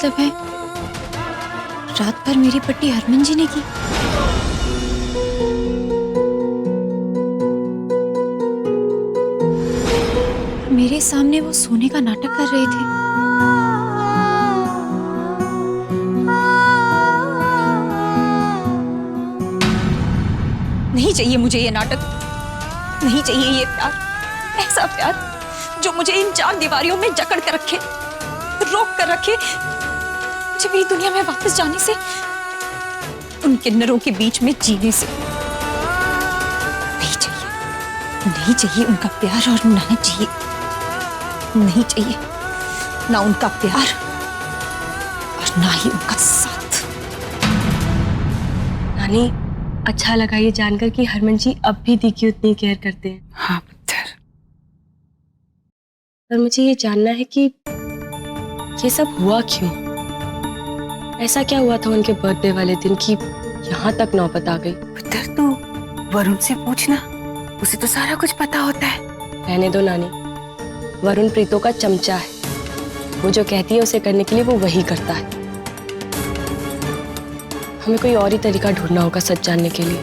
मतलब है रात भर मेरी पट्टी हरमन जी ने की। मेरे सामने वो सोने का नाटक कर रहे थे। नहीं चाहिए मुझे ये नाटक, नहीं चाहिए ये प्यार, ऐसा प्यार जो मुझे इन 4 दीवारियों में जकड़ कर रखे, रोक कर रखे, मुझे भी दुनिया में वापस जाने से, उन किन्नरों के बीच में जीने से। नहीं चाहिए, नहीं चाहिए उनका प्यार और ना चाहिए, नहीं चाहिए ना उनका प्यार और ना ही उनका साथ। नानी, अच्छा लगा ये जानकर कि हरमन जी अब भी दी की उतनी केयर करते हैं। हाँ पुत्र। पर मुझे ये जानना है कि ये सब हुआ क्यों? ऐसा क्या हुआ था उनके बर्थडे वाले दिन कि यहाँ तक नौबत आ गई? पुत्र तू वरुण से पूछना, उसे तो सारा कुछ पता होता है। रहने दो नानी, वरुण प्रीतो का चमचा है, वो जो कहती है उसे करने के लिए वो वही करता है। हमें कोई और ही तरीका ढूंढना होगा सच जानने के लिए,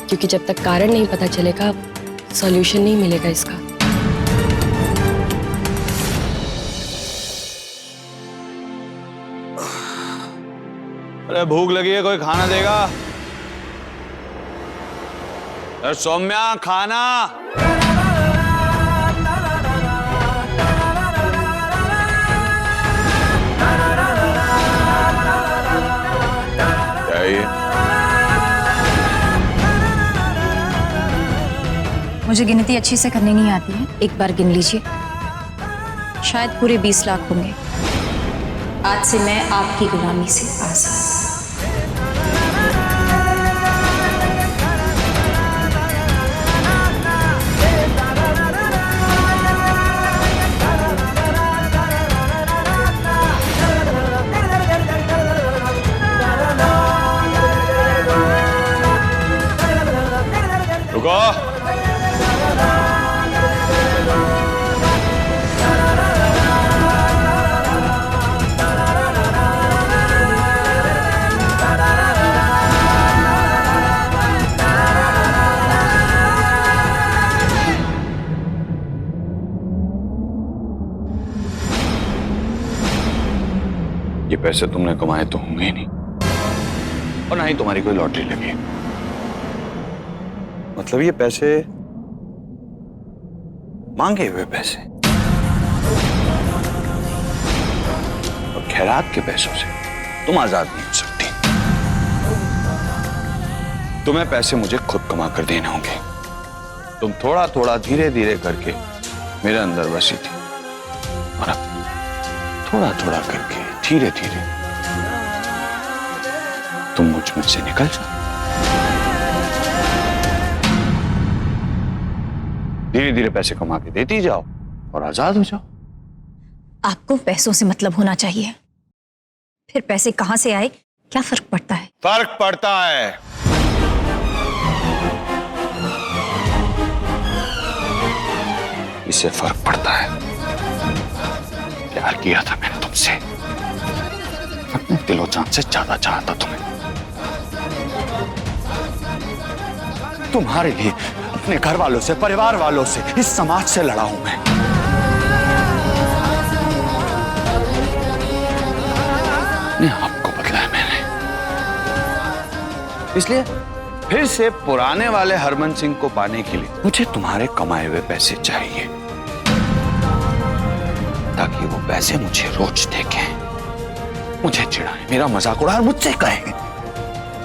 क्योंकि जब तक कारण नहीं पता चलेगा सॉल्यूशन नहीं मिलेगा इसका। अरे भूख लगी है, कोई खाना देगा? अरे सौम्या, खाना। मुझे गिनती अच्छी से करनी नहीं आती है, एक बार गिन लीजिए, शायद पूरे 20 लाख होंगे। आज से मैं आपकी गुलामी से आजाद। रुको। ये पैसे तुमने कमाए तो होंगे ही नहीं, और ना ही तुम्हारी कोई लॉटरी लगी है। मतलब ये पैसे मांगे हुए पैसे, और खैरात के पैसों से तुम आजाद नहीं हो सकती। तुम्हें पैसे मुझे खुद कमा कर देने होंगे। तुम थोड़ा थोड़ा धीरे धीरे करके मेरे अंदर बसी थी, और अब थोड़ा थोड़ा करके धीरे धीरे तुम मुझ में से निकल जाओ। धीरे धीरे पैसे कमा के देती जाओ और आजाद हो जाओ। आपको पैसों से मतलब होना चाहिए, फिर पैसे कहां से आए क्या फर्क पड़ता है? फर्क पड़ता है। इससे फर्क पड़ता है। प्यार किया था मैंने तुमसे, अपने दिलो जान से ज्यादा चाहता तुम्हें। तुम्हारे लिए अपने घर वालों से, परिवार वालों से, इस समाज से लड़ा हूं मैं। अपने आप को बदला है मैंने, इसलिए फिर से पुराने वाले हरमन सिंह को पाने के लिए मुझे तुम्हारे कमाए हुए पैसे चाहिए, ताकि वो पैसे मुझे रोज देखें, मुझे चिढ़ाएं, मेरा मजाक उड़ाएं, मुझसे कहें,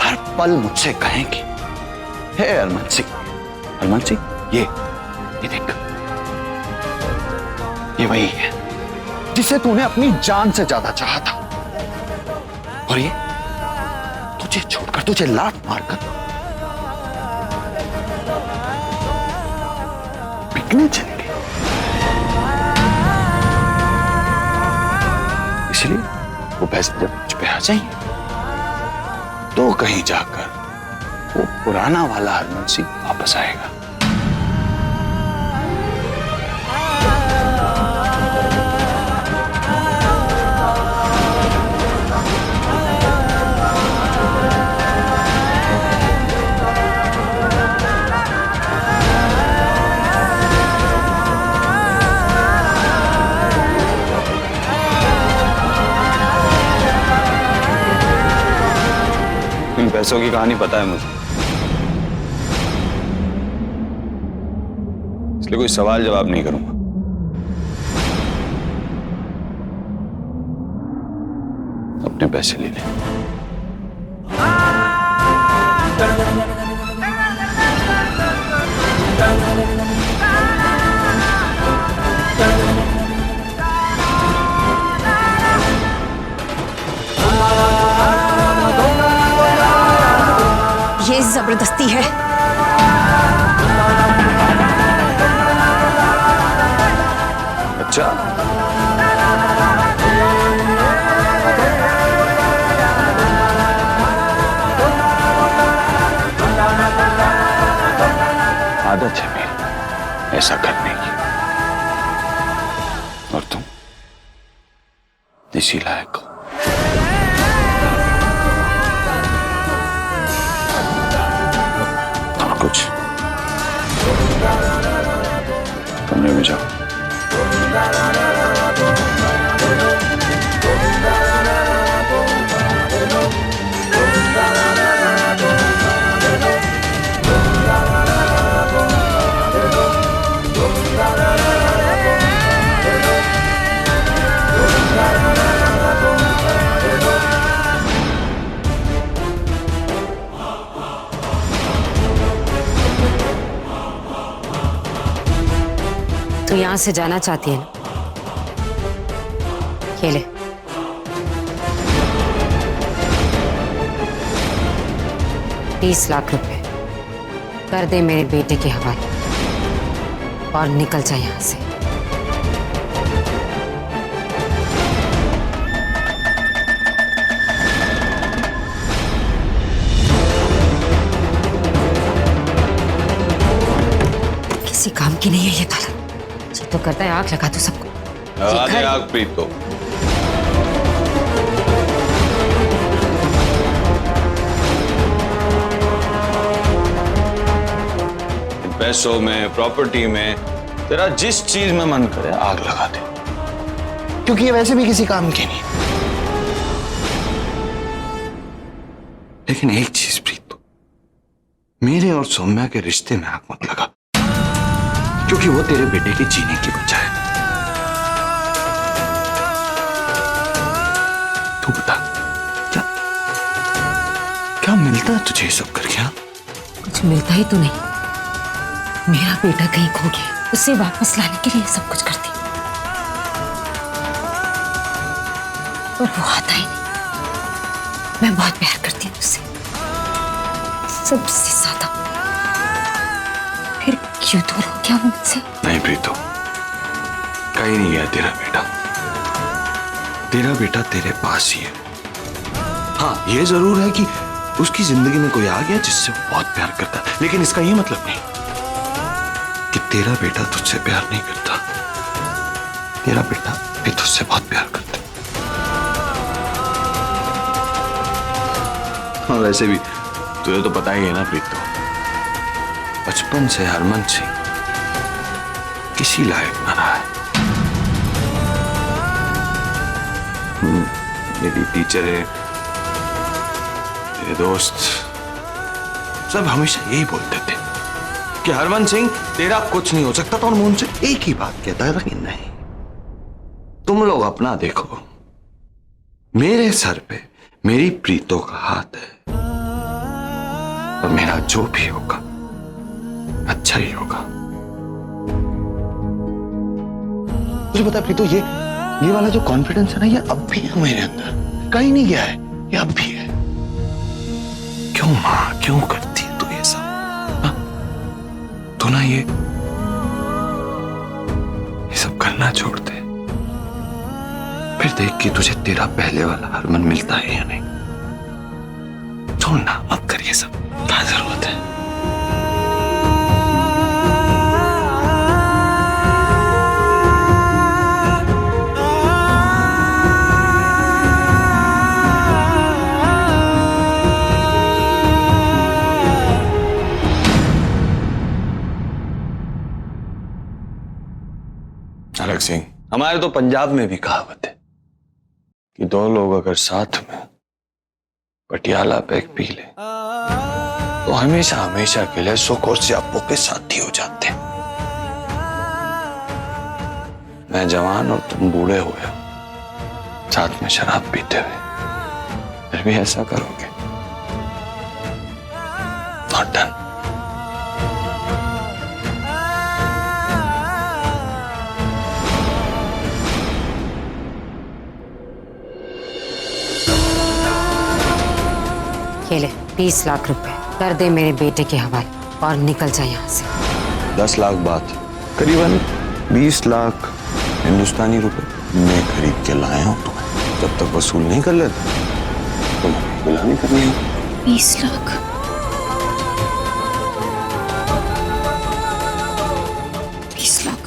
हर पल मुझसे कहें कि हे हरमन सिंह, हरमन सिंह, ये देख, ये वही है जिसे तूने अपनी जान से ज्यादा चाहा था, और ये तुझे छोड़कर, तुझे लात मारकर बिकने चली गई। इसलिए वो पैसे जब मुझ पे आ जाएंगे तो कहीं जाकर वो पुराना वाला हरमन सिंह वापस आएगा। इन पैसों की कहानी पता है मुझे, इसलिए कोई सवाल जवाब नहीं करूंगा। अपने पैसे ले ले। ये जबरदस्ती है। अच्छा, आदत है मेरी ऐसा करने की, और तुम इसी लायक हो। और कुछ, कमरे में जाओ। तो यहां से जाना चाहती है ना? ये ले, ₹20 लाख कर दे मेरे बेटे के हवाले और निकल जाए यहां से। किसी काम की नहीं है ये ताला। जी तो करता है आग लगा दो सबको। आगे आग प्रीतो। पैसों में, प्रॉपर्टी में, तेरा जिस चीज में मन करे आग लगा दे, क्योंकि ये वैसे भी किसी काम की नहीं। लेकिन एक चीज प्रीतो, मेरे और सौम्या के रिश्ते में आग मत लगा, क्योंकि वो तेरे बेटे के जीने की वजह है। तू बता, क्या क्या मिलता है तुझे ये सब करके? हाँ, कुछ मिलता ही तो नहीं। मेरा बेटा कहीं खो गया, उसे वापस लाने के लिए सब कुछ करती, और वो आता ही नहीं। मैं बहुत प्यार करती हूँ उससे, सबसे ज्यादा। फिर क्यों दूर हो गया मुझसे? नहीं प्रीतो, कहीं नहीं गया तेरा बेटा। तेरा बेटा तेरे पास ही है। हाँ, ये जरूर है कि उसकी जिंदगी में कोई आ गया जिससे वो बहुत प्यार करता है, लेकिन इसका ये मतलब नहीं कि तेरा बेटा तुझसे प्यार नहीं करता। तेरा बेटा भी तुझसे बहुत प्यार करता है। हाँ, वैसे भी तुझे तो पता ही है ना प्रीतो, बचपन से हरमन सिंह किसी लायक ना रहा है। मेरी टीचर है, मेरे दोस्त सब हमेशा यही बोलते थे कि हरमन सिंह तेरा कुछ नहीं हो सकता था, और मैं उनसे एक ही बात कहता था कि नहीं, तुम लोग अपना देखो, मेरे सर पे मेरी प्रीतो का हाथ है, और मेरा जो भी होगा अच्छा ही होगा। तुझे पता है प्रीतो, ये वाला जो कॉन्फिडेंस है ना, ये अब भी है मेरे अंदर, कहीं नहीं गया है, ये अब भी है। क्यों मां, क्यों करती है तू ये सब? हाँ? तू ना ये सब करना छोड़ दे, फिर देख कि तुझे तेरा पहले वाला हरमन मिलता है या नहीं। छोड़ना मत कर ये सब, क्या जरूरत है? अलग सिंह, हमारे तो पंजाब में भी कहावत है कि दो लोग अगर साथ में पटियाला पैक पी ले तो हमेशा हमेशा के लिए सुख और स्यापो के साथी हो जाते हैं। मैं जवान और तुम बूढ़े हुए हो, साथ में शराब पीते हुए, फिर भी ऐसा करोगे? Not done. ये ले 20 लाख रुपए कर दे मेरे बेटे के हवाले और निकल जाए यहाँ से। 10 लाख बात, करीबन 20 लाख हिंदुस्तानी रुपए मैं खरीद के लाया हूं तुम्हें। जब तक वसूल नहीं कर लेते तुम्हें गुलामी करनी है। 20 लाख? 20 लाख?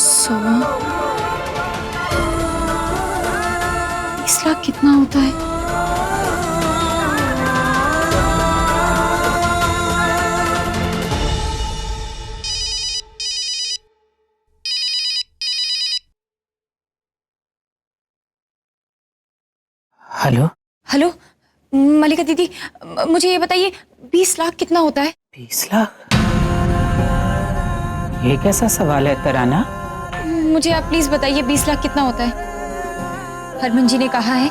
सोलह 20 लाख कितना होता है? हेलो। हेलो मलिका दीदी, मुझे ये बताइए 20 लाख कितना होता है? 20 लाख? ये कैसा सवाल है तराना? मुझे आप प्लीज बताइए 20 लाख कितना होता है? हरमन जी ने कहा है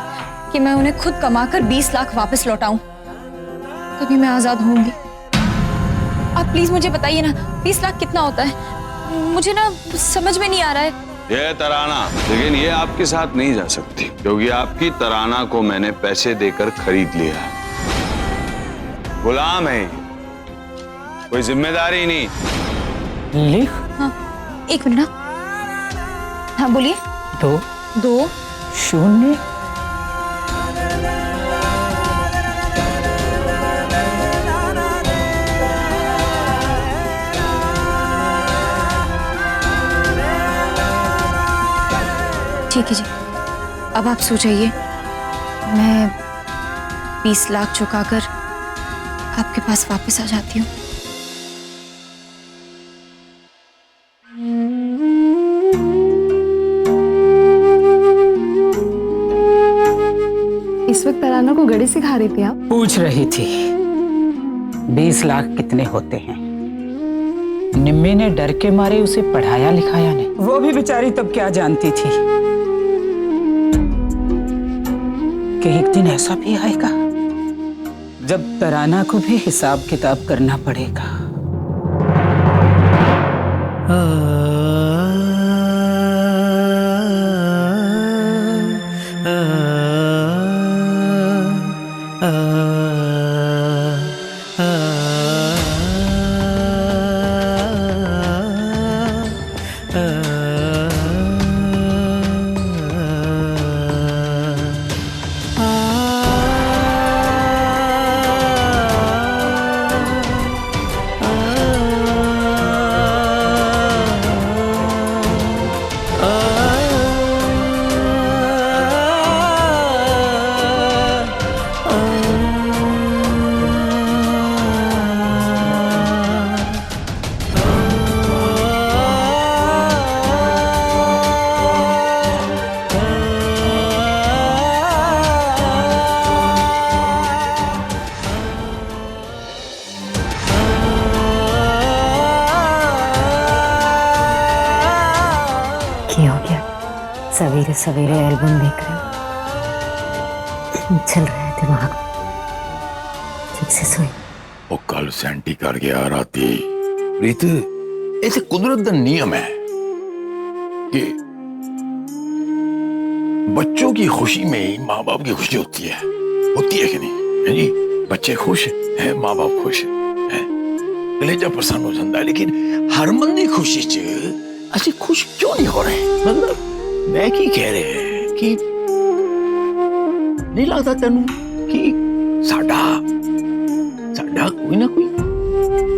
कि मैं उन्हें खुद कमाकर 20 लाख वापस लौटाऊं, तभी मैं आजाद होंगी। आप प्लीज मुझे बताइए ना 20 लाख कितना होता है? मुझे ना समझ में नहीं आ रहा है। ये तराना, लेकिन ये आपके साथ नहीं जा सकती क्योंकि आपकी तराना को मैंने पैसे देकर खरीद लिया है। गुलाम है, कोई जिम्मेदारी नहीं। लिख। हाँ, एक मिनट ना। हाँ बोलिए। 2 2 0 ठीक है जी, अब आप सो जाइए, मैं 20 लाख चुकाकर आपके पास वापस आ जाती हूँ। इस वक्त तराना को गड़ी सिखा रही थी आप? पूछ रही थी 20 लाख कितने होते हैं। निम्मी ने डर के मारे उसे पढ़ाया लिखाया नहीं। वो भी बेचारी तब क्या जानती थी कि एक दिन ऐसा भी आएगा जब तराना को भी हिसाब किताब करना पड़ेगा। क्या हो गया? सवेरे सवेरे एल्बम देख रहे हो? चल रहा है दिमाग में। ठीक से सोई। ਉਹ ਕੱਲ ਸੈਂਟੀ ਕਰ ਗਿਆ ਰਾਤੀ। ਰੀਤ, ਇਹ ਤੇ ਕੁਦਰਤ ਦਾ ਨਿयम है कि बच्चों की खुशी में ही माँ बाप की खुशी होती है कि नहीं? है जी, बच्चे खुश है, माँ बाप खुश है, कलेजा प्रसन्न हो जाता है। लेकिन हरमन की खुशी च असि खुश क्यों नहीं हो रहे? मतलब मैं की कह रहे हैं कि नहीं लगता तेनू कि साडा कोई ना कोई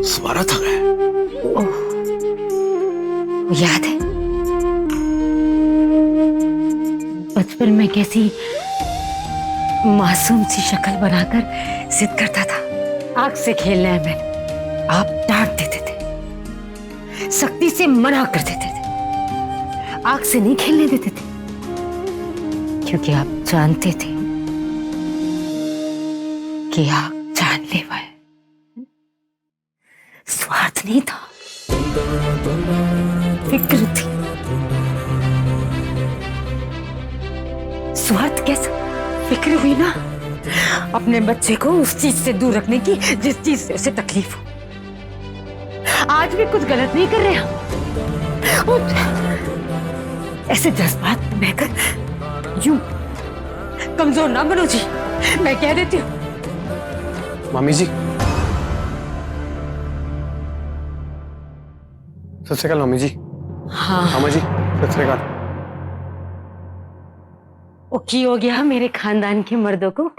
स्वार्थ है। याद है बचपन में कैसी मासूम सी शक्ल बनाकर जिद करता था आग से खेलना है। मैंने आप डांट देते थे, सख्ती से मना कर देते थे, आग से नहीं खेलने देते थे, क्योंकि आप जानते थे कि आग जानलेवा है। स्वार्थ नहीं था, फिक्र थी। स्वार्थ कैसा? फिक्र हुई ना अपने बच्चे को उस चीज से दूर रखने की जिस चीज से उसे तकलीफ हो। आज भी कुछ गलत नहीं कर रहे हम। और ऐसे जज्बात में बहकर यूं कमजोर ना बनो जी, मैं कह देती हूँ। मामी जी, सत श्री अकाल मामी जी। हाँ मामा जी, सत श्री अकाल। वो की हो गया मेरे खानदान के मर्दों को?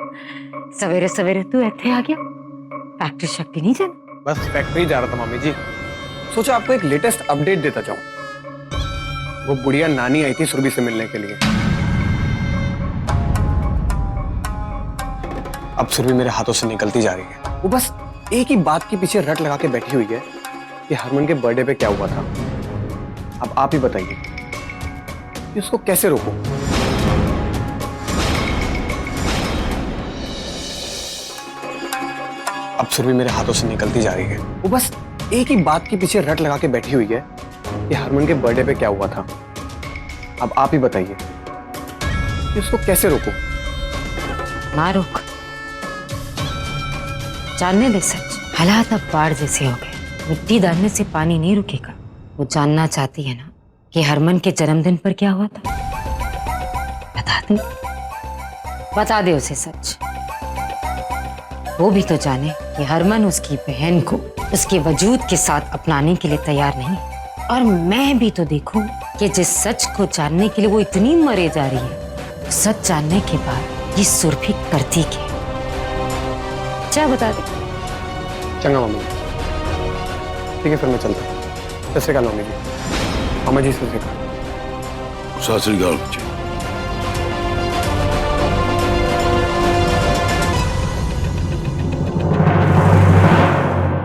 सवेरे सवेरे तू ऐसे आ गया, फैक्ट्री शक्ति नहीं जाना? बस फैक्ट्री जा रहा था मामी जी, सोचा आपको एक लेटेस्ट अपडेट देता जाऊं। वो बुढ़िया नानी आई थी सुरभि से मिलने के लिए। अब सुरभि मेरे हाथों से निकलती जा रही है। वो बस एक ही बात के पीछे रट लगा के बैठी हुई है कि हरमन के बर्थडे पे क्या हुआ था। अब आप ही बताइए कि उसको कैसे रोकूं? अब सुरभि मेरे हाथों से निकलती जा रही है। वो बस एक ही बात के पीछे रट लगा के बैठी हुई है कि हरमन के बर्थडे पे क्या हुआ था। अब आप ही बताइए कि उसको कैसे रोकूं? ना रोक, जानने दे सच। हालात अब बाढ़ जैसे हो गए, मिट्टी डालने से पानी नहीं रुकेगा। वो जानना चाहती है ना कि हरमन के जन्मदिन पर क्या हुआ था। बता दे उसे सच। वो भी तो जाने कि हरमन उसकी बहन को उसके वजूद के साथ अपनाने के लिए तैयार नहीं है। और मैं भी तो देखूं कि जिस सच को जानने के लिए वो इतनी मरे जा रही है, सच जानने के बाद ये सुरभि करती क्या? क्या बता दे। चंगा मामा जी, ठीक है फिर मैं चलता हूँ। सत श्री अकाल मामी जी। मामा जी, सत श्री अकाल। सत श्री अकाल बच्चे।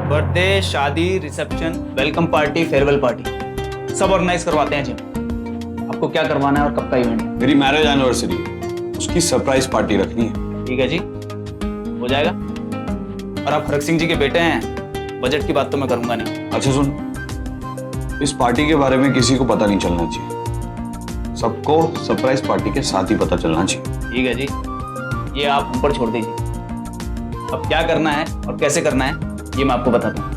बर्थडे, शादी, reception, welcome party, farewell party सब ऑर्गेनाइज करवाते हैं जी। आपको क्या करवाना है और कब का इवेंट है? मेरी मैरिज एनिवर्सरी, उसकी सरप्राइज पार्टी रखनी है। ठीक है जी, हो जाएगा। और आप खड़ग सिंह जी के बेटे हैं, बजट की बात तो मैं करूंगा नहीं। अच्छा सुन, इस पार्टी के बारे में किसी को पता नहीं चलना चाहिए। सबको सरप्राइज पार्टी के साथ ही पता चलना चाहिए। ठीक है जी, ये आप ऊपर छोड़ दीजिए। अब क्या करना है और कैसे करना है ये मैं आपको बताता हूँ।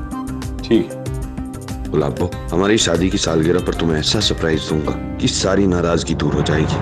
ठीक है। गुलाबो, हमारी शादी की सालगिरह पर तुम्हें ऐसा सरप्राइज दूंगा कि सारी नाराजगी दूर हो जाएगी।